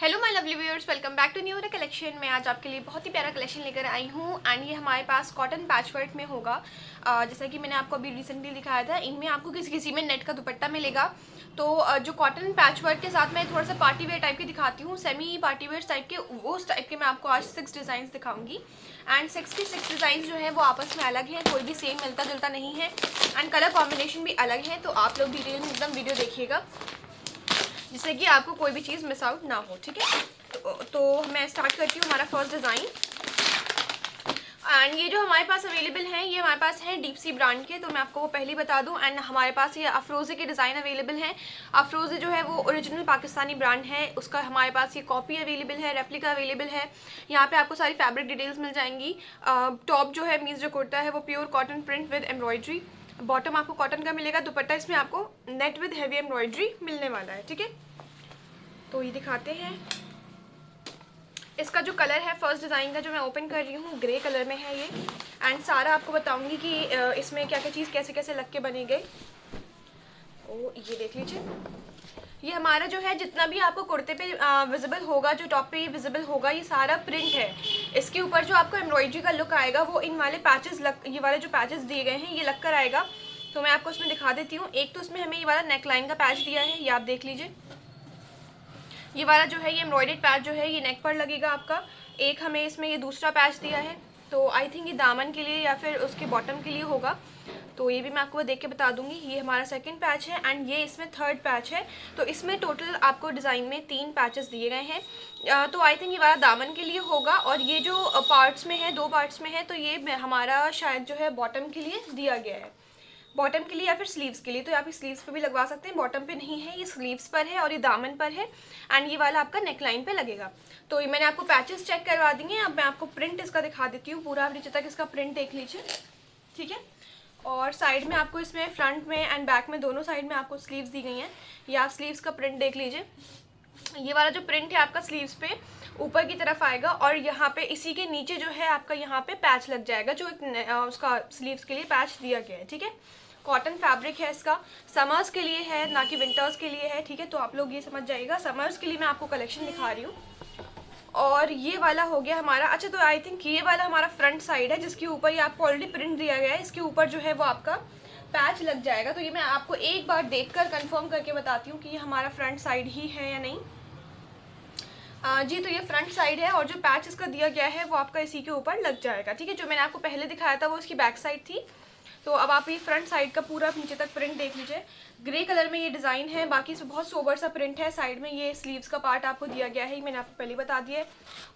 Hello my lovely viewers, welcome back to new collection. मैं आज आपके लिए बहुत ही प्यारा कलेक्शन लेकर आई हूँ एंड ये हमारे पास कॉटन पैचवर्क में होगा। जैसा कि मैंने आपको अभी रिसेंटली दिखाया था, इनमें आपको किसी किसी में नेट का दुपट्टा मिलेगा। तो जो कॉटन पैचवर्क के साथ मैं थोड़ा सा पार्टी वेयर टाइप के दिखाती हूँ, सेमी पार्टी वेयर टाइप के, उस टाइप के मैं आपको आज 6 डिज़ाइन दिखाऊंगी। एंड 6 के 6 डिज़ाइन जो है वो आपस में अलग हैं, कोई भी सेम मिलता जुलता नहीं है एंड कलर कॉम्बिनेशन भी अलग है। तो आप लोग डिटेल में एकदम वीडियो देखिएगा जिससे कि आपको कोई भी चीज़ मिस आउट ना हो, ठीक है। तो मैं स्टार्ट करती हूँ हमारा फर्स्ट डिज़ाइन। एंड ये जो हमारे पास अवेलेबल हैं, ये हमारे पास हैं डीप सी ब्रांड के, तो मैं आपको वो पहले बता दूं। एंड हमारे पास ये अफरोज़े के डिज़ाइन अवेलेबल हैं। अफरोज़े जो है वो ओरिजिनल पाकिस्तानी ब्रांड है, उसका हमारे पास ये कॉपी अवेलेबल है, रेप्लिका अवेलेबल है। यहाँ पे आपको सारी फैब्रिक डिटेल्स मिल जाएंगी। टॉप जो है मीन्स जो कुर्ता है वो pure cotton print with embroidery, bottom आपको कॉटन का मिलेगा, दुपट्टा इसमें आपको नेट विद हैवी एम्ब्रॉयड्री मिलने वाला है, ठीक है। तो ये दिखाते हैं इसका जो कलर है फर्स्ट डिज़ाइन का जो मैं ओपन कर रही हूँ, ग्रे कलर में है ये। एंड सारा आपको बताऊंगी कि इसमें क्या क्या चीज़ कैसे कैसे लग के बने गए। ओ ये देख लीजिए, ये हमारा जो है जितना भी आपको कुर्ते पे विजिबल होगा, जो टॉप पे विजिबल होगा, ये सारा प्रिंट है। इसके ऊपर जो आपको एम्ब्रॉयड्री का लुक आएगा वो इन वाले पैचेस ये वाले जो पैचेस दिए गए हैं ये लग कर आएगा। तो मैं आपको इसमें दिखा देती हूँ। एक तो इसमें हमें ये वाला नेक लाइन का पैच दिया है, ये आप देख लीजिए। ये वाला जो है ये एम्ब्रॉयडर्ड पैच जो है ये नेक पर लगेगा आपका। एक हमें इसमें ये दूसरा पैच दिया है, तो आई थिंक ये दामन के लिए या फिर उसके बॉटम के लिए होगा, तो ये भी मैं आपको देख के बता दूंगी। ये हमारा सेकंड पैच है एंड ये इसमें थर्ड पैच है। तो इसमें टोटल आपको डिज़ाइन में 3 पैचेस दिए गए हैं। तो आई थिंक ये वाला दामन के लिए होगा और ये जो पार्ट्स में है, 2 पार्ट्स में है, तो ये हमारा शायद जो है बॉटम के लिए दिया गया है, बॉटम के लिए या फिर स्लीव्स के लिए। तो आप स्लीव्स पे भी लगवा सकते हैं, बॉटम पे नहीं है, ये स्लीव्स पर है और ये दामन पर है एंड ये वाला आपका नेक लाइन पे लगेगा। तो ये मैंने आपको पैचेस चेक करवा दिए। अब मैं आपको प्रिंट इसका दिखा देती हूँ, पूरा नीचे तक इसका प्रिंट देख लीजिए, ठीक है। और साइड में आपको इसमें फ्रंट में एंड बैक में दोनों साइड में आपको स्लीव्स दी गई हैं। ये आप स्लीव्स का प्रिंट देख लीजिए। ये वाला जो प्रिंट है आपका स्लीव्स पे ऊपर की तरफ आएगा और यहाँ पे इसी के नीचे जो है आपका यहाँ पे पैच लग जाएगा, जो उसका स्लीव्स के लिए पैच दिया गया है, ठीक है। कॉटन फैब्रिक है इसका, समर्स के लिए है ना कि विंटर्स के लिए है, ठीक है। तो आप लोग ये समझ जाइएगा, समर्स के लिए मैं आपको कलेक्शन दिखा रही हूँ। और ये वाला हो गया हमारा, अच्छा तो आई थिंक ये वाला हमारा फ्रंट साइड है जिसके ऊपर ये आपको ऑलरेडी प्रिंट दिया गया है, इसके ऊपर जो है वो आपका पैच लग जाएगा। तो ये मैं आपको एक बार देखकर कंफर्म करके बताती हूँ कि ये हमारा फ्रंट साइड ही है या नहीं। जी तो ये फ्रंट साइड है और जो पैच इसका दिया गया है वो आपका इसी के ऊपर लग जाएगा, ठीक है। जो मैंने आपको पहले दिखाया था वो उसकी बैक साइड थी। तो अब आप ये फ्रंट साइड का पूरा नीचे तक प्रिंट देख लीजिए। ग्रे कलर में ये डिज़ाइन है, बाकी इसमें बहुत सोबर सा प्रिंट है। साइड में ये स्लीव्स का पार्ट आपको दिया गया है, मैंने आपको पहले बता दिया है।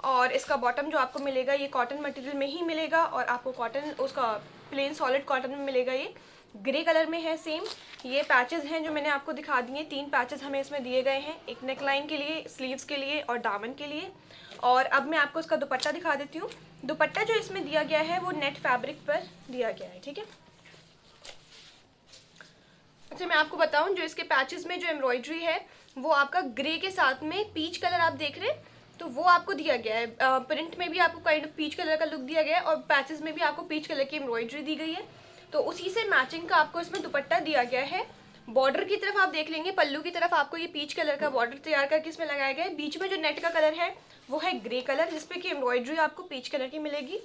और इसका बॉटम जो आपको मिलेगा ये कॉटन मटेरियल में ही मिलेगा और आपको कॉटन उसका प्लेन सॉलिड कॉटन में मिलेगा। ये ग्रे कलर में है सेम। ये पैचेस हैं जो मैंने आपको दिखा दिए, 3 पैचेस हमें इसमें दिए गए हैं, एक नेक लाइन के लिए, स्लीव्स के लिए और दामन के लिए। और अब मैं आपको इसका दुपट्टा दिखा देती हूँ। दुपट्टा जो इसमें दिया गया है वो नेट फैब्रिक पर दिया गया है, ठीक है। अच्छा मैं आपको बताऊं, जो इसके पैचेस में जो एम्ब्रॉयडरी है वो आपका ग्रे के साथ में पीच कलर आप देख रहे हैं, तो वो आपको दिया गया है। प्रिंट में भी आपको काइंड ऑफ पीच कलर का लुक दिया गया है और पैचेस में भी आपको पीच कलर की एम्ब्रॉयडरी दी गई है। तो उसी से मैचिंग का आपको इसमें दुपट्टा दिया गया है। बॉर्डर की तरफ आप देख लेंगे, पल्लू की तरफ आपको ये पीच कलर का बॉर्डर तैयार करके इसमें लगाया गया है। बीच में जो नेट का कलर है वो है ग्रे कलर, जिसपे कि एम्ब्रॉयडरी आपको पीच कलर की मिलेगी।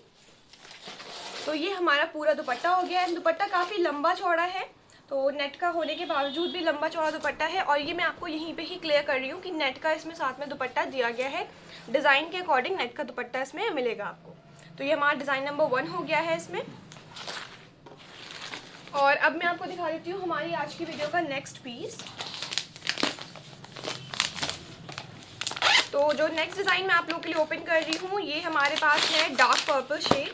तो ये हमारा पूरा दुपट्टा हो गया है। दुपट्टा काफ़ी लंबा चौड़ा है, तो नेट का होने के बावजूद भी लंबा चौड़ा दुपट्टा है। और ये मैं आपको यहीं पे ही क्लियर कर रही हूँ कि नेट का इसमें साथ में दुपट्टा दिया गया है, डिज़ाइन के अकॉर्डिंग नेट का दुपट्टा इसमें मिलेगा आपको। तो ये हमारा डिज़ाइन नंबर 1 हो गया है इसमें। और अब मैं आपको दिखा देती हूँ हमारी आज की वीडियो का नेक्स्ट पीस। तो जो नेक्स्ट डिज़ाइन मैं आप लोगों के लिए ओपन कर रही हूँ, ये हमारे पास है डार्क पर्पल शेड,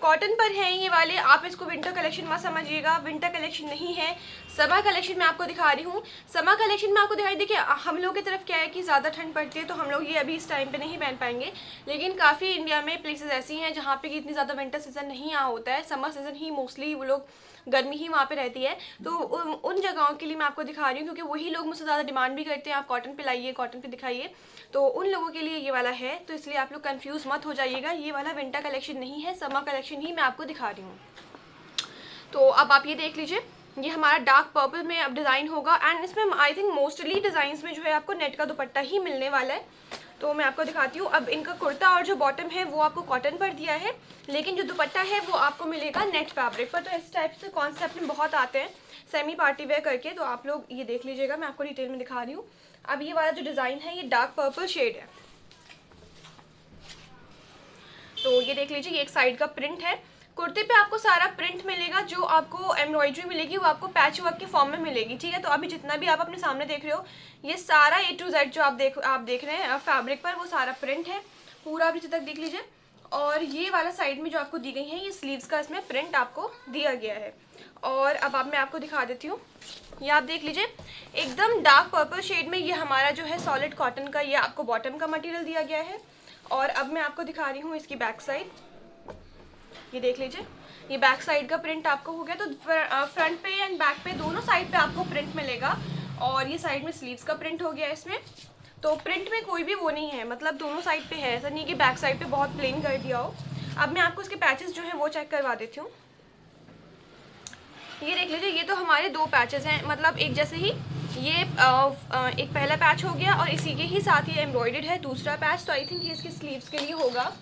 कॉटन पर है ये वाले। आप इसको विंटर कलेक्शन मत समझिएगा, विंटर कलेक्शन नहीं है, समर कलेक्शन मैं आपको दिखा रही हूँ। समर कलेक्शन में आपको दिखाई, देखिए हम लोग की तरफ क्या है कि ज़्यादा ठंड पड़ती है तो हम लोग ये अभी इस टाइम पे नहीं पहन पाएंगे, लेकिन काफ़ी इंडिया में प्लेसेस ऐसी हैं जहाँ पे कि इतनी ज़्यादा विंटर सीज़न नहीं आ होता है, समर सीज़न ही मोस्टली वो लोग गर्मी ही वहाँ पे रहती है। तो उन जगहों के लिए मैं आपको दिखा रही हूँ क्योंकि वही लोग मुझसे ज़्यादा डिमांड भी करते हैं, आप कॉटन पे लाइए, कॉटन पे दिखाइए। तो उन लोगों के लिए ये वाला है, तो इसलिए आप लोग कंफ्यूज मत हो जाइएगा। ये वाला विंटर कलेक्शन नहीं है, समर कलेक्शन ही मैं आपको दिखा रही हूँ। तो अब आप ये देख लीजिए, ये हमारा डार्क पर्पल में अब डिज़ाइन होगा एंड इसमें आई थिंक मोस्टली डिज़ाइंस में जो है आपको नेट का दुपट्टा ही मिलने वाला है। तो मैं आपको दिखाती हूँ। अब इनका कुर्ता और जो बॉटम है वो आपको कॉटन पर दिया है, लेकिन जो दुपट्टा है वो आपको मिलेगा नेट फैब्रिक पर। तो इस टाइप से कॉन्सेप्ट में बहुत आते हैं सेमी पार्टी वेयर करके, तो आप लोग ये देख लीजिएगा, मैं आपको डिटेल में दिखा रही हूँ। अब ये वाला जो डिज़ाइन है ये डार्क पर्पल शेड है, तो ये देख लीजिए, ये एक साइड का प्रिंट है। कुर्ते पे आपको सारा प्रिंट मिलेगा, जो आपको एम्ब्रॉयडरी मिलेगी वो आपको पैच वर्क के फॉर्म में मिलेगी, ठीक है। तो अभी जितना भी आप अपने सामने देख रहे हो ये सारा A to Z जो आप देख रहे हैं फैब्रिक पर, वो सारा प्रिंट है पूरा, आप नीचे तक देख लीजिए। और ये वाला साइड में जो आपको दी गई है ये स्लीव्स का इसमें प्रिंट आपको दिया गया है। और अब मैं आपको दिखा देती हूँ, ये आप देख लीजिए एकदम डार्क पर्पल शेड में ये हमारा जो है सॉलिड कॉटन का ये आपको बॉटम का मटेरियल दिया गया है। और अब मैं आपको दिखा रही हूँ इसकी बैक साइड, ये देख लीजिए, ये बैक साइड का प्रिंट आपको हो गया। तो फ्रंट पे एंड बैक पे दोनों साइड पे आपको प्रिंट मिलेगा। और ये साइड में स्लीव्स का प्रिंट हो गया इसमें, तो प्रिंट में कोई भी वो नहीं है, मतलब दोनों साइड पे है, ऐसा नहीं कि बैक साइड पे बहुत प्लेन कर दिया हो। अब मैं आपको इसके पैचेस जो है वो चेक करवा देती हूँ। ये देख लीजिए, ये तो हमारे दो पैचेस हैं, मतलब एक जैसे ही ये एक पहला पैच हो गया और इसी के ही साथ ये एम्ब्रॉयडर्ड है दूसरा पैच। तो आई थिंक ये इसके स्लीव्स के लिए होगा।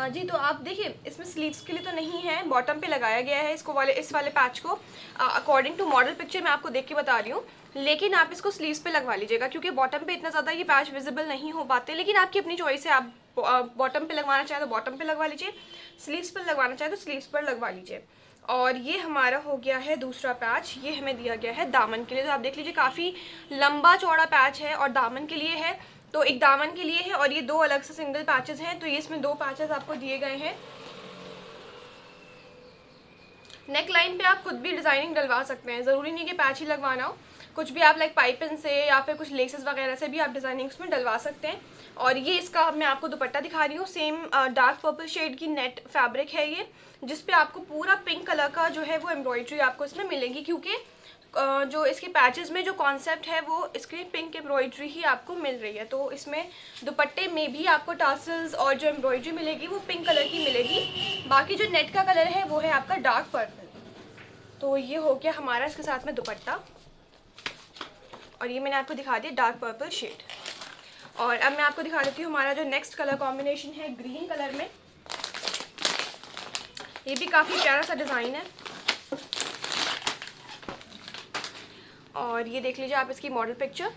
जी, तो आप देखिए इसमें स्लीव्स के लिए तो नहीं है, बॉटम पे लगाया गया है इस वाले पैच को अकॉर्डिंग टू मॉडल पिक्चर मैं आपको देख के बता रही हूँ। लेकिन आप इसको स्लीव्स पे लगवा लीजिएगा, क्योंकि बॉटम पे इतना ज़्यादा ये पैच विजिबल नहीं हो पाते। लेकिन आपकी अपनी चॉइस है, आप बॉटम पे लगवाना चाहे तो बॉटम पे लगवा लीजिए, स्लीव्स पर लगवाना चाहे तो स्लीव्स पर लगवा लीजिए। और ये हमारा हो गया है दूसरा पैच, ये हमें दिया गया है दामन के लिए। तो आप देख लीजिए काफ़ी लंबा चौड़ा पैच है और दामन के लिए है, तो एक दामन के लिए है और ये दो अलग से सिंगल पैचेस हैं। तो ये इसमें दो पैचेस आपको दिए गए हैं। नेक लाइन पे आप खुद भी डिज़ाइनिंग डलवा सकते हैं, ज़रूरी नहीं कि पैच ही लगवाना हो, कुछ भी आप लाइक पाइपिंग से या फिर कुछ लेसेस वगैरह से भी आप डिज़ाइनिंग उसमें डलवा सकते हैं। और ये इसका मैं आपको दुपट्टा दिखा रही हूँ, सेम डार्क पर्पल शेड की नेट फैब्रिक है ये, जिस पे आपको पूरा पिंक कलर का जो है वो एम्ब्रॉयडरी आपको इसमें मिलेगी, क्योंकि जो इसके पैचेस में जो कॉन्सेप्ट है वो इसके पिंक एम्ब्रॉयडरी ही आपको मिल रही है। तो इसमें दुपट्टे में भी आपको टासल्स और जो एम्ब्रॉयडरी मिलेगी वो पिंक कलर की मिलेगी। बाकी जो नेट का कलर है वो है आपका डार्क पर्पल। तो ये हो गया हमारा इसके साथ में दुपट्टा, और ये मैंने आपको दिखा दिया डार्क पर्पल शेड। और अब मैं आपको दिखा देती हूँ हमारा जो नेक्स्ट कलर कॉम्बिनेशन है ग्रीन कलर में। ये भी काफ़ी प्यारा सा डिज़ाइन है। और ये देख लीजिए आप इसकी मॉडल पिक्चर।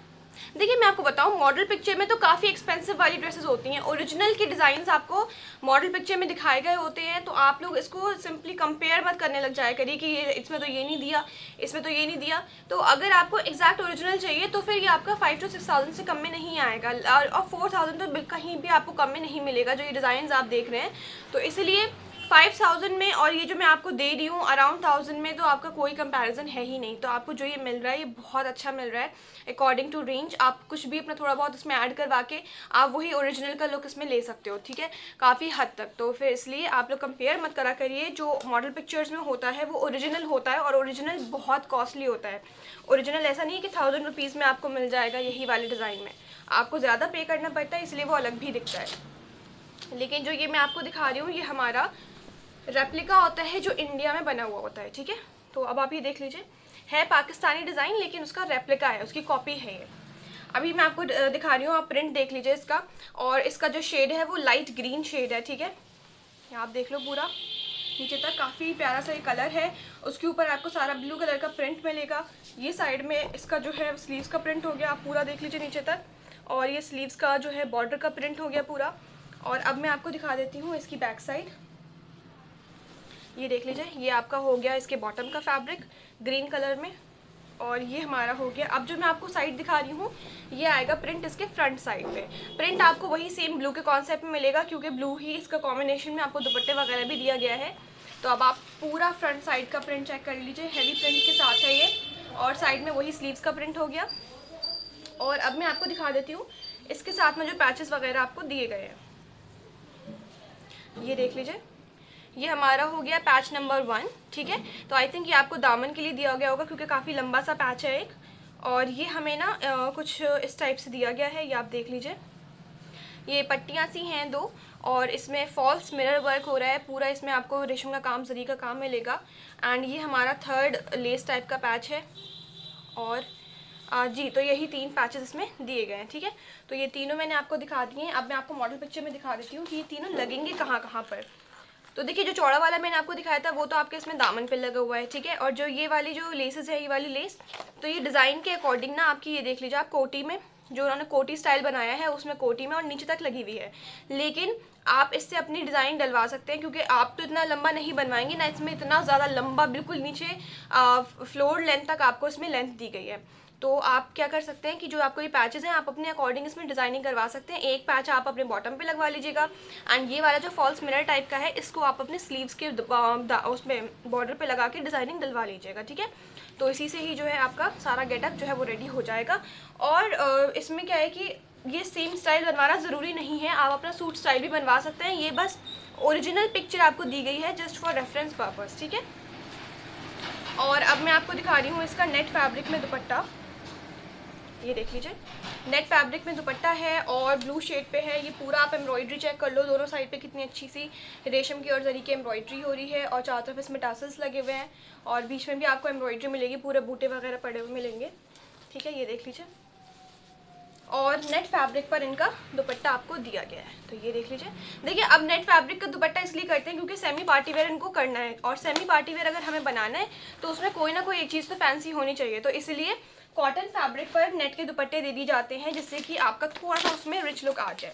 देखिए मैं आपको बताऊं, मॉडल पिक्चर में तो काफ़ी एक्सपेंसिव वाली ड्रेसेस होती हैं, ओरिजिनल के डिज़ाइंस आपको मॉडल पिक्चर में दिखाए गए होते हैं। तो आप लोग इसको सिंपली कंपेयर मत करने लग जाया करिए कि ये इसमें तो ये नहीं दिया, इसमें तो ये नहीं दिया। तो अगर आपको एग्जैक्ट ओरिजिनल चाहिए तो फिर ये आपका 5 to 6,000 से कम में नहीं आएगा, और 4,000 तो कहीं भी आपको कम में नहीं मिलेगा जो ये डिज़ाइन आप देख रहे हैं। तो इसलिए 5,000 में और ये जो मैं आपको दे रही हूँ अराउंड 1,000 में, तो आपका कोई कंपैरिजन है ही नहीं। तो आपको जो ये मिल रहा है ये बहुत अच्छा मिल रहा है अकॉर्डिंग टू रेंज। आप कुछ भी अपना थोड़ा बहुत इसमें ऐड करवा के आप वही ओरिजिनल का लुक इसमें ले सकते हो, ठीक है, काफ़ी हद तक। तो फिर इसलिए आप लोग कंपेयर मत करा करिए, जो मॉडल पिक्चर्स में होता है वो ओरिजिनल होता है, और ओरिजिनल बहुत कॉस्टली होता है। ओरिजिनल ऐसा नहीं है कि 1,000 रुपीज़ में आपको मिल जाएगा यही वाले डिज़ाइन में, आपको ज़्यादा पे करना पड़ता है, इसलिए वो अलग भी दिखता है। लेकिन जो ये मैं आपको दिखा रही हूँ ये हमारा रेप्लिका होता है जो इंडिया में बना हुआ होता है, ठीक है। तो अब आप ये देख लीजिए, है पाकिस्तानी डिज़ाइन लेकिन उसका रेप्लिका है, उसकी कॉपी है ये। अभी मैं आपको दिखा रही हूँ, आप प्रिंट देख लीजिए इसका। और इसका जो शेड है वो लाइट ग्रीन शेड है, ठीक है, आप देख लो पूरा नीचे तक काफ़ी प्यारा सा ये कलर है। उसके ऊपर आपको सारा ब्लू कलर का प्रिंट मिलेगा। ये साइड में इसका जो है स्लीव्स का प्रिंट हो गया, आप पूरा देख लीजिए नीचे तक। और ये स्लीव्स का जो है बॉर्डर का प्रिंट हो गया पूरा। और अब मैं आपको दिखा देती हूँ इसकी बैक साइड, ये देख लीजिए, ये आपका हो गया इसके बॉटम का फैब्रिक ग्रीन कलर में, और ये हमारा हो गया। अब जो मैं आपको साइड दिखा रही हूँ ये आएगा प्रिंट इसके फ्रंट साइड पे। प्रिंट आपको वही सेम ब्लू के कॉन्सेप्ट में मिलेगा, क्योंकि ब्लू ही इसका कॉम्बिनेशन में आपको दुपट्टे वगैरह भी दिया गया है। तो अब आप पूरा फ्रंट साइड का प्रिंट चेक कर लीजिए, हैवी प्रिंट के साथ है ये, और साइड में वही स्लीव्स का प्रिंट हो गया। और अब मैं आपको दिखा देती हूँ इसके साथ में जो पैचेस वगैरह आपको दिए गए हैं, ये देख लीजिए, ये हमारा हो गया पैच नंबर 1, ठीक है। तो आई थिंक ये आपको दामन के लिए दिया गया होगा, क्योंकि काफ़ी लंबा सा पैच है एक। और ये हमें ना कुछ इस टाइप से दिया गया है, ये आप देख लीजिए, ये पट्टियाँ सी हैं दो, और इसमें फॉल्स मिरर वर्क हो रहा है पूरा, इसमें आपको रेशम का काम, जरी का काम मिलेगा। एंड ये हमारा थर्ड लेस टाइप का पैच है। और जी तो यही 3 पैचेस इसमें दिए गए हैं, ठीक है। तो ये तीनों मैंने आपको दिखा दिए हैं। अब मैं आपको मॉडल पिक्चर में दिखा देती हूँ कि ये तीनों लगेंगे कहाँ कहाँ पर। तो देखिए जो चौड़ा वाला मैंने आपको दिखाया था वो तो आपके इसमें दामन पे लगा हुआ है, ठीक है। और जो ये वाली जो लेसेस है, ये वाली लेस, तो ये डिज़ाइन के अकॉर्डिंग ना आपकी, ये देख लीजिए आप, कोटी में जो उन्होंने कोटी स्टाइल बनाया है उसमें कोटी में और नीचे तक लगी हुई है। लेकिन आप इससे अपनी डिज़ाइन डलवा सकते हैं, क्योंकि आप तो इतना लंबा नहीं बनवाएंगे ना, इसमें इतना ज़्यादा लंबा बिल्कुल नीचे फ्लोर लेंथ तक आपको इसमें लेंथ दी गई है। तो आप क्या कर सकते हैं कि जो आपको ये पैचेस हैं आप अपने अकॉर्डिंग इसमें डिज़ाइनिंग करवा सकते हैं। एक पैच आप अपने बॉटम पे लगवा लीजिएगा एंड ये वाला जो फॉल्स मिरर टाइप का है इसको आप अपने स्लीव्स के उसमें बॉर्डर पे लगा के डिज़ाइनिंग डलवा लीजिएगा, ठीक है। तो इसी से ही जो है आपका सारा गेटअप जो है वो रेडी हो जाएगा। और इसमें क्या है कि ये सेम स्टाइल बनवाना ज़रूरी नहीं है, आप अपना सूट स्टाइल भी बनवा सकते हैं। ये बस ओरिजिनल पिक्चर आपको दी गई है जस्ट फॉर रेफरेंस पर्पज़, ठीक है। और अब मैं आपको दिखा रही हूँ इसका नेट फैब्रिक में दुपट्टा। ये देख लीजिए, नेट फैब्रिक में दुपट्टा है और ब्लू शेड पे है। ये पूरा आप एम्ब्रॉयडरी चेक कर लो, दोनों साइड पे कितनी अच्छी सी रेशम की और जरी की एम्ब्रॉयडरी हो रही है और चारों तरफ इसमें टासल्स लगे हुए हैं और बीच में भी आपको एम्ब्रॉयडरी मिलेगी, पूरे बूटे वगैरह पड़े हुए मिलेंगे, ठीक है। ये देख लीजिए, और नेट फैब्रिक पर इनका दुपट्टा आपको दिया गया है। तो ये देख लीजिए। देखिए अब नेट फैब्रिक का दुपट्टा इसलिए करते हैं क्योंकि सेमी पार्टी वेयर इनको करना है, और सेमी पार्टी वेयर अगर हमें बनाना है तो उसमें कोई ना कोई एक चीज़ तो फैंसी होनी चाहिए। तो इसलिए कॉटन फैब्रिक पर नेट के दुपट्टे दे दिए जाते हैं जिससे कि आपका थोड़ा सा उसमें रिच लुक आ जाए।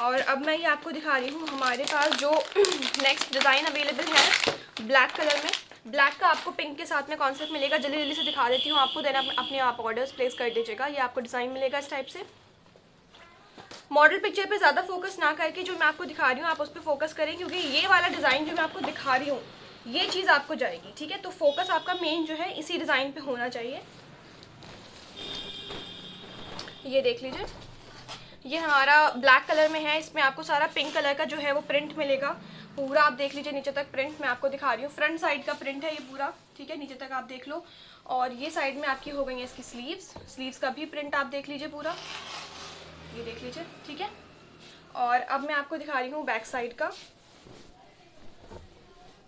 और अब मैं ये आपको दिखा रही हूँ हमारे पास जो नेक्स्ट डिज़ाइन अवेलेबल है ब्लैक कलर में। ब्लैक का आपको पिंक के साथ में कॉन्सेप्ट मिलेगा, जल्दी जल्दी से दिखा देती हूँ आपको, देन अपने आप ऑर्डर्स प्लेस कर दीजिएगा। ये आपको डिज़ाइन मिलेगा इस टाइप से। मॉडल पिक्चर पे ज़्यादा फोकस ना करके जो मैं आपको दिखा रही हूँ आप उस पर फोकस करें, क्योंकि ये वाला डिज़ाइन जो मैं आपको दिखा रही हूँ ये चीज़ आपको जाएगी, ठीक है। तो फोकस आपका मेन जो है इसी डिज़ाइन पे होना चाहिए। ये देख लीजिए, ये हमारा ब्लैक कलर में है, इसमें आपको सारा पिंक कलर का जो है वो प्रिंट मिलेगा पूरा। आप देख लीजिए नीचे तक प्रिंट मैं आपको दिखा रही हूँ, फ्रंट साइड का प्रिंट है ये पूरा, ठीक है। नीचे तक आप देख लो। और ये साइड में आपकी हो गई है इसकी स्लीव्स का भी प्रिंट आप देख लीजिए पूरा, ये देख लीजिए, ठीक है। और अब मैं आपको दिखा रही हूँ बैक साइड का।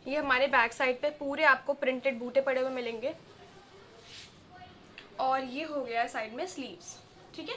ये हमारे बैक साइड पे पूरे आपको प्रिंटेड बूटे पड़े हुए मिलेंगे। और ये हो गया है साइड में स्लीव्स, ठीक है।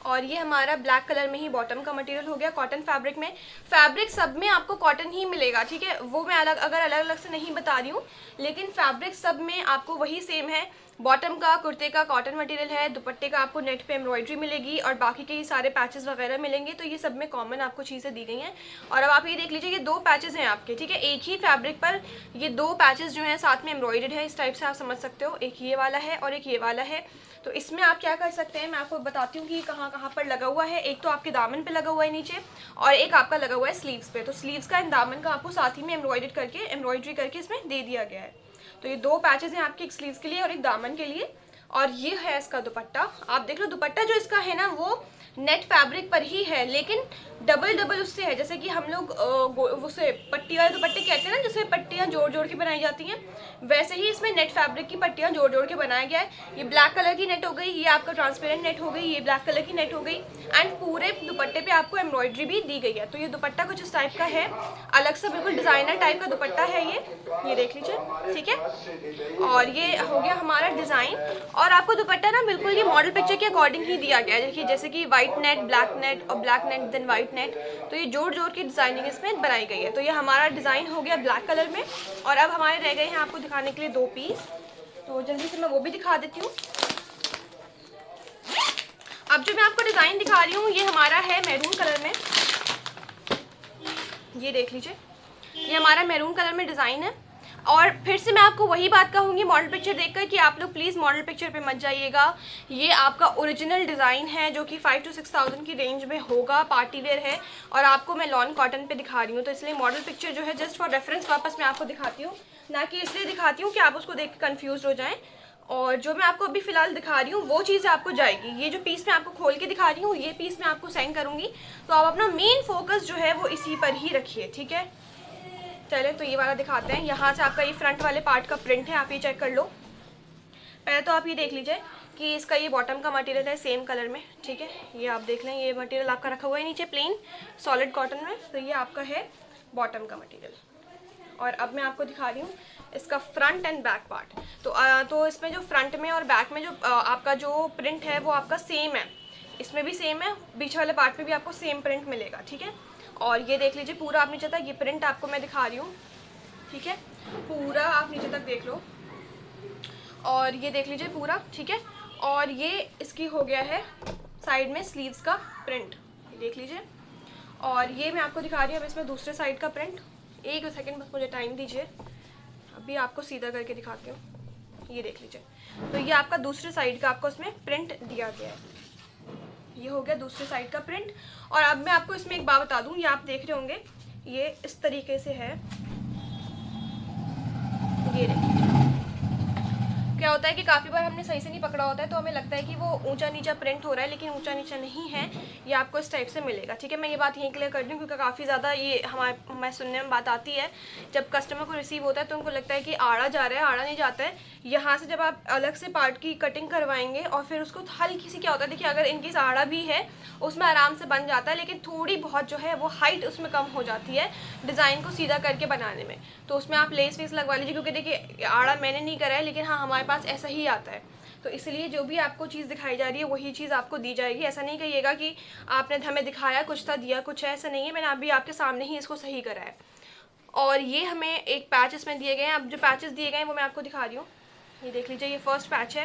और ये हमारा ब्लैक कलर में ही बॉटम का मटेरियल हो गया कॉटन फैब्रिक में। फैब्रिक सब में आपको कॉटन ही मिलेगा, ठीक है। वो मैं अलग अलग से नहीं बता रही हूँ, लेकिन फैब्रिक सब में आपको वही सेम है। बॉटम का कुर्ते का कॉटन मटेरियल है, दुपट्टे का आपको नेट पे एम्ब्रॉयडरी मिलेगी और बाकी के सारे पैचेस वगैरह मिलेंगे। तो ये सब में कॉमन आपको चीज़ें दी गई हैं। और अब आप ये देख लीजिए, ये 2 पैचेस हैं आपके, ठीक है। एक ही फैब्रिक पर ये 2 पैचेस जो हैं साथ में एम्ब्रॉयडर्ड है, इस टाइप से आप समझ सकते हो। एक ये वाला है और एक ये वाला है। तो इसमें आप क्या कर सकते हैं मैं आपको बताती हूँ कि कहाँ कहाँ पर लगा हुआ है। एक तो आपके दामन पे लगा हुआ है नीचे, और एक आपका लगा हुआ है स्लीव्स पे। तो स्लीव्स का एंड दामन का आपको साथ ही में एम्ब्रॉयडरी करके इसमें दे दिया गया है। तो ये 2 पैचेस हैं आपके, एक स्लीव्स के लिए और एक दामन के लिए। और ये है इसका दुपट्टा, आप देख लो। दुपट्टा जो इसका है ना वो नेट फैब्रिक पर ही है, लेकिन डबल उससे है। जैसे कि हम लोग उसे पट्टी वाले दुपट्टे कहते हैं ना, जिसमें पट्टियाँ जोड़ के बनाई जाती हैं, वैसे ही इसमें नेट फैब्रिक की पट्टियाँ जोड़ के बनाया गया है। ये ब्लैक कलर की नेट हो गई, ये आपका ट्रांसपेरेंट नेट हो गई, ये ब्लैक कलर की नेट हो गई, एंड पूरे दुपट्टे पे आपको एम्ब्रॉयडरी भी दी गई है। तो ये दुपट्टा कुछ इस टाइप का है, अलग सा बिल्कुल डिज़ाइनर टाइप का दुपट्टा है ये देख लीजिए, ठीक है। और ये हो गया हमारा डिज़ाइन। और आपको दुपट्टा ना बिल्कुल ये मॉडल पिक्चर के अकॉर्डिंग ही दिया गया है। देखिए जैसे कि वाइट नेट, ब्लैक नेट और black net then white net, तो ये जोड़ की डिज़ाइनिंग इसमें बनाई गई है। तो ये हमारा डिज़ाइन हो गया ब्लैक कलर में। और अब हमारे रह गए हैं आपको दिखाने के लिए 2 पीस, तो जल्दी से मैं वो भी दिखा देती हूँ। अब जो मैं आपको डिज़ाइन दिखा रही हूँ ये हमारा है मैरून कलर में, ये देख लीजिए, ये हमारा मैरून कलर में डिज़ाइन है। और फिर से मैं आपको वही बात कहूँगी मॉडल पिक्चर देखकर कि आप लोग प्लीज़ मॉडल पिक्चर पे मत जाइएगा। ये आपका ओरिजिनल डिज़ाइन है जो कि 5 to 6,000 की रेंज में होगा, पार्टी वेयर है, और आपको मैं लॉन कॉटन पे दिखा रही हूँ। तो इसलिए मॉडल पिक्चर जो है जस्ट फॉर रेफरेंस वापस मैं आपको दिखाती हूँ, ना कि इसलिए दिखाती हूँ कि आप उसको देख के कन्फ्यूज हो जाएँ। और जो मैं आपको अभी फ़िलहाल दिखा रही हूँ वो चीज़ आपको जाएगी। ये जो पीस मैं आपको खोल के दिखा रही हूँ ये पीस मैं आपको सेंड करूँगी, तो आप अपना मेन फोकस जो है वो इसी पर ही रखिए, ठीक है। चलें तो ये वाला दिखाते हैं। यहाँ से आपका ये फ्रंट वाले पार्ट का प्रिंट है, आप ये चेक कर लो। पहले तो आप ये देख लीजिए कि इसका ये बॉटम का मटेरियल है सेम कलर में, ठीक है। ये आप देख लें, ये मटेरियल आपका रखा हुआ है नीचे प्लेन सॉलिड कॉटन में, तो ये आपका है बॉटम का मटेरियल। और अब मैं आपको दिखा रही हूँ इसका फ्रंट एंड बैक पार्ट। तो इसमें जो फ्रंट में और बैक में जो आपका जो प्रिंट है वो आपका सेम है, इसमें भी सेम है, बीच वाले पार्ट में भी आपको सेम प्रिंट मिलेगा, ठीक है। और ये देख लीजिए पूरा आप नीचे तक, ये प्रिंट आपको मैं दिखा रही हूँ, ठीक है, पूरा आप नीचे तक देख लो। और ये देख लीजिए पूरा, ठीक है। और ये इसकी हो गया है साइड में स्लीव्स का प्रिंट, ये देख लीजिए। और ये मैं आपको दिखा रही हूँ अब इसमें दूसरे साइड का प्रिंट। एक सेकंड बस मुझे टाइम दीजिए, अभी आपको सीधा करके दिखाती हूँ। ये देख लीजिए, तो ये आपका दूसरे साइड का आपको इसमें प्रिंट दिया गया है, ये हो गया दूसरे साइड का प्रिंट। और अब मैं आपको इसमें एक बात बता दूँ, ये आप देख रहे होंगे ये इस तरीके से है, ये देखिए। क्या होता है कि काफ़ी बार हमने सही से नहीं पकड़ा होता है तो हमें लगता है कि वो ऊंचा नीचा प्रिंट हो रहा है, लेकिन ऊंचा नीचा नहीं है, ये आपको इस टाइप से मिलेगा, ठीक है। मैं ये बात यहीं क्लियर कर दूँ क्योंकि काफ़ी ज़्यादा ये हमारे सुनने में बात आती है, जब कस्टमर को रिसीव होता है तो उनको लगता है कि आड़ा जा रहा है, आड़ा नहीं जाता है। यहाँ से जब आप अलग से पार्ट की कटिंग करवाएंगे और फिर उसको हल्की सी, क्या होता है देखिए, अगर इनकेस आड़ा भी है उसमें आराम से बन जाता है, लेकिन थोड़ी बहुत जो है वो हाइट उसमें कम हो जाती है डिज़ाइन को सीधा करके बनाने में, तो उसमें आप लेस वेस लगवा लीजिए, क्योंकि देखिए आड़ा मैंने नहीं करा है, लेकिन हाँ हमारे पास ऐसा ही आता है। तो इसलिए जो भी आपको चीज़ दिखाई जा रही है वही चीज़ आपको दी जाएगी। ऐसा नहीं कहिएगा कि आपने हमें दिखाया कुछ था दिया कुछ है, ऐसा नहीं है, मैंने अभी आपके सामने ही इसको सही करा है। और ये हमें एक पैच इसमें दिए गए हैं, अब जो पैचेस दिए गए हैं वो मैं आपको दिखा रही हूँ। ये देख लीजिए, ये फर्स्ट पैच है,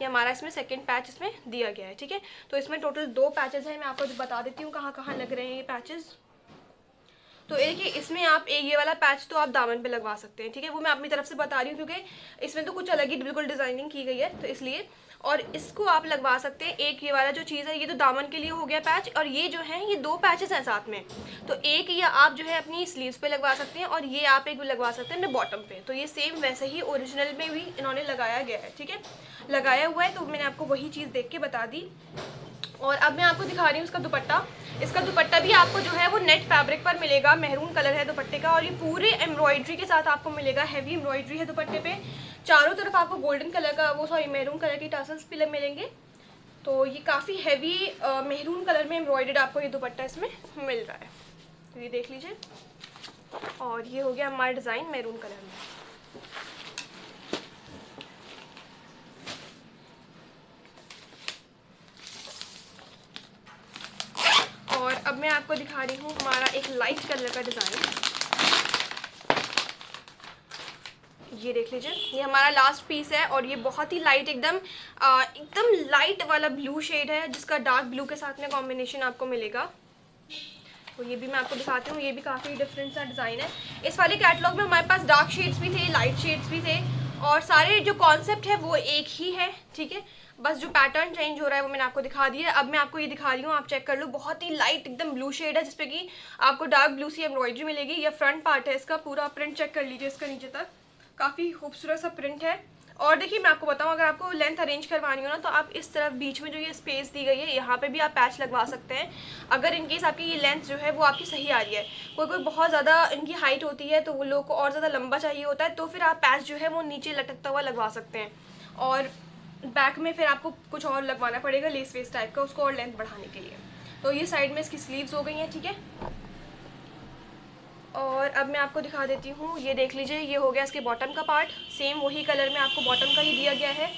ये हमारा इसमें सेकंड पैच इसमें दिया गया है, ठीक है। तो इसमें टोटल 2 पैचेस हैं, मैं आपको बता देती हूँ कहाँ कहाँ लग रहे हैं ये पैचेस। तो देखिए इसमें आप ये वाला पैच तो आप दामन पे लगवा सकते हैं, ठीक है, वो मैं अपनी तरफ से बता रही हूँ क्योंकि इसमें तो कुछ अलग ही बिल्कुल डिज़ाइनिंग की गई है, तो इसलिए। और इसको आप लगवा सकते हैं, एक ये वाला जो चीज़ है ये तो दामन के लिए हो गया पैच, और ये जो है ये 2 पैचेस हैं साथ में, तो एक ये आप जो है अपनी स्लीव्स पे लगवा सकते हैं और ये आप एक लगवा सकते हैं अपने बॉटम पे। तो ये सेम वैसे ही ओरिजिनल में भी इन्होंने लगाया गया है, ठीक है, लगाया हुआ है, तो मैंने आपको वही चीज़ देख के बता दी। और अब मैं आपको दिखा रही हूँ इसका दुपट्टा। इसका दुपट्टा भी आपको जो है वो नेट फैब्रिक पर मिलेगा, मेहरून कलर है दुपट्टे का, और ये पूरे एम्ब्रॉयडरी के साथ आपको मिलेगा, हैवी एम्ब्रॉयडरी है दुपट्टे पे, चारों तरफ आपको गोल्डन कलर का मेहरून कलर की टसल्स भी मिलेंगे। तो ये काफ़ी हैवी मेहरून कलर में एम्ब्रॉयडर्ड आपको ये दुपट्टा इसमें मिल रहा है, तो ये देख लीजिए। और ये हो गया हमारा डिज़ाइन मेहरून कलर में। और अब मैं आपको दिखा रही हूँ हमारा एक लाइट कलर का डिज़ाइन, ये देख लीजिए, ये हमारा लास्ट पीस है और ये बहुत ही लाइट एकदम लाइट वाला ब्लू शेड है, जिसका डार्क ब्लू के साथ में कॉम्बिनेशन आपको मिलेगा। तो ये भी मैं आपको दिखाती हूँ, ये भी काफ़ी डिफरेंट सा डिज़ाइन है। इस वाले कैटलॉग में हमारे पास डार्क शेड्स भी थे, लाइट शेड्स भी थे, और सारे जो कॉन्सेप्ट है वो एक ही है, ठीक है, बस जो पैटर्न चेंज हो रहा है वो मैंने आपको दिखा दिया। अब मैं आपको ये दिखा रही हूँ, आप चेक कर लो, बहुत ही लाइट एकदम ब्लू शेड है जिसपे कि आपको डार्क ब्लू सी एम्ब्रॉयडरी मिलेगी। ये फ्रंट पार्ट है, इसका पूरा प्रिंट चेक कर लीजिए, इसका नीचे तक काफ़ी खूबसूरत सा प्रिंट है। और देखिए मैं आपको बताऊं, अगर आपको लेंथ अरेंज करवानी हो ना तो आप इस तरफ बीच में जो ये स्पेस दी गई है यहाँ पे भी आप पैच लगवा सकते हैं, अगर इनकेस आपकी ये लेंथ जो है वो आपकी सही आ रही है। कोई बहुत ज़्यादा इनकी हाइट होती है तो वो लोग को और ज़्यादा लंबा चाहिए होता है, तो फिर आप पैच जो है वो नीचे लटकता हुआ लगवा सकते हैं, और बैक में फिर आपको कुछ और लगवाना पड़ेगा लेस वेस टाइप का, उसको और लेंथ बढ़ाने के लिए। तो ये साइड में इसकी स्लीव्स हो गई हैं, ठीक है। और अब मैं आपको दिखा देती हूँ, ये देख लीजिए, ये हो गया इसके बॉटम का पार्ट, सेम वही कलर में आपको बॉटम का ही दिया गया है।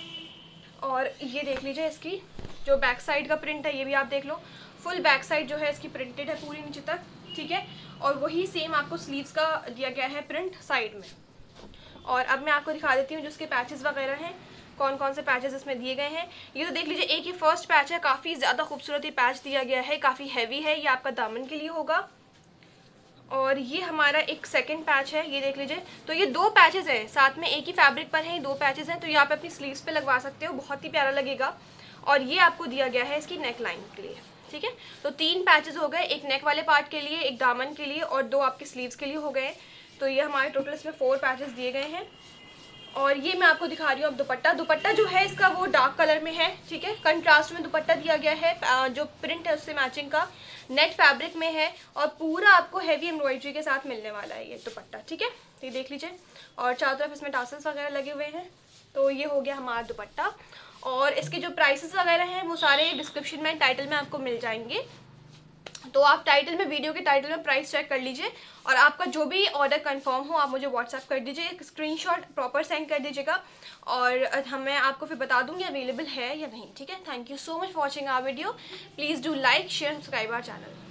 और ये देख लीजिए इसकी जो बैक साइड का प्रिंट है, ये भी आप देख लो, फुल बैक साइड जो है इसकी प्रिंटेड है पूरी नीचे तक, ठीक है। और वही सेम आपको स्लीव्स का दिया गया है प्रिंट साइड में। और अब मैं आपको दिखा देती हूँ जो इसके पैचेस वगैरह हैं, कौन कौन से पैचेस इसमें दिए गए हैं। ये तो देख लीजिए, एक ही फर्स्ट पैच है, काफ़ी ज़्यादा खूबसूरत ये पैच दिया गया है, काफ़ी हैवी है, ये आपका दामन के लिए होगा। और ये हमारा एक सेकंड पैच है, ये देख लीजिए। तो ये 2 पैचेस हैं साथ में, एक ही फैब्रिक पर है, ये 2 पैचेस हैं, तो ये आप अपनी स्लीव्स पे लगवा सकते हो, बहुत ही प्यारा लगेगा। और ये आपको दिया गया है इसकी नेक लाइन के लिए, ठीक है। तो 3 पैचेस हो गए, एक नेक वाले पार्ट के लिए, एक दामन के लिए, और 2 आपके स्लीव्स के लिए हो गए। तो ये हमारे टोटल इसमें 4 पैचेस दिए गए हैं। और ये मैं आपको दिखा रही हूँ अब दुपट्टा। दुपट्टा जो है इसका वो डार्क कलर में है, ठीक है, कंट्रास्ट में दुपट्टा दिया गया है, जो प्रिंट है उससे मैचिंग का नेट फैब्रिक में है, और पूरा आपको हैवी एम्ब्रॉयडरी के साथ मिलने वाला है ये दुपट्टा, ठीक है। तो ये देख लीजिए, और चारों तरफ इसमें टासल्स वगैरह लगे हुए हैं, तो ये हो गया हमारा दुपट्टा, और इसके जो प्राइसेस वगैरह हैं वो सारे डिस्क्रिप्शन में, टाइटल में आपको मिल जाएंगे। तो आप टाइटल में, वीडियो के टाइटल में प्राइस चेक कर लीजिए, और आपका जो भी ऑर्डर कंफर्म हो आप मुझे व्हाट्सएप कर दीजिए, एक स्क्रीनशॉट प्रॉपर सेंड कर दीजिएगा, और मैं आपको फिर बता दूंगी अवेलेबल है या नहीं। ठीक है, thank you so much for watching our video. Please do like, share, subscribe our channel.